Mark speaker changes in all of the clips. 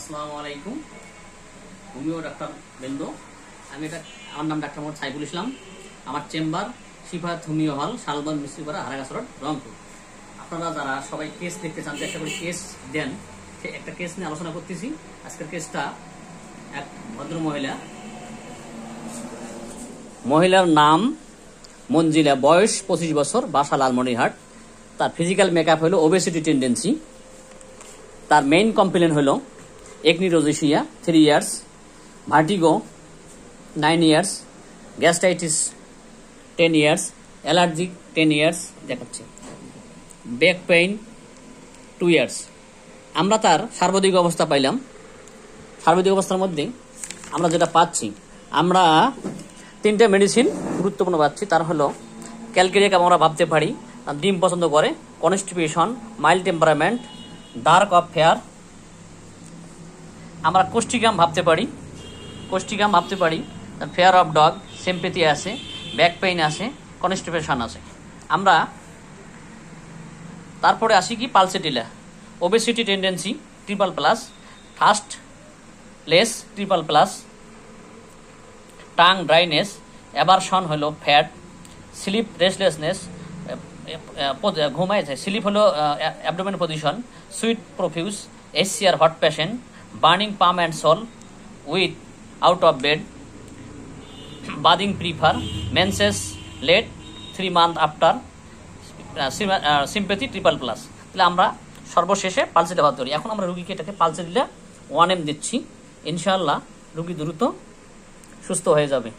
Speaker 1: আসসালামু আলাইকুম homeo doctor বৃন্দ। আমার নাম ডাক্তার মোহাম্মদ সাইফুল ইসলাম। আমার চেম্বার সিফাত হোমিও হল, শালবন মিস্ত্রিপাড়া, হারাগাছ রোড, রংপুর। আপনারা যারা সবাই কেস দেখতে চান, চেষ্টা করে কেস দেন, সে একটা কেস নিয়ে আলোচনা করতেছি। আজকের কেসটা এক ভদ্র মহিলার নাম মঞ্জিলা, বয়স 25 বছর, বাসা লালমনিরহাট। তার ফিজিক্যাল মেকআপ হলো ওবেসিটি টেন্ডেন্সি। তার মেইন কমপ্লেন হলো acne rosacea 3 years, vertigo 9 years, gastritis 10 years, allergic 10 years দেখাচ্ছে, ব্যাক পেইন 2 ইয়ার্স। আমরা তার সার্বদিক অবস্থা পাইলাম। সার্বদিক অবস্থার মধ্যে আমরা যেটা পাচ্ছি, আমরা 3টে মেডিসিন গুরুত্বপূর্ণ পাচ্ছি। তার হলো ক্যালকেরিয়া, আমরা ভাবতে পারি ডিম পছন্দ করে, constipation, mild temperament, dark of fair. আমরা কোষ্টিকাম ভাবতে পারি, ফেয়ার অফ ডগ, সিম্পেথি আছে, ব্যাক পেইন আছে, কনস্টিপেশন আছে। আমরা তারপরে আসি কি pulsatilla, obesity tendency triple plus+, fast less triple plus+, tongue dryness, aversion হলো ফ্যাট, স্লিপ রেস্টলেসনেস, ঘুমাইছে, স্লিপ হলো abdomen position, sweat profuse, SCR hot patient, burning palm and sole with out of bed, bathing prefer, menses late 3 month after, sympathy triple plus+. তাহলে আমরা সর্বশেষে pulsatilla ভাবতে পারি। এখন আমরা রুগীকে এটাকে পালসেটিলা 1M দিচ্ছি। ইনশাআল্লাহ রুগী দ্রুত সুস্থ হয়ে যাবে।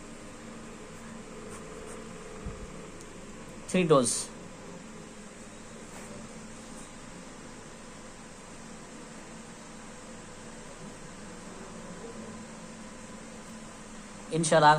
Speaker 1: 3 ডোজ। ইনশাআল্লাহ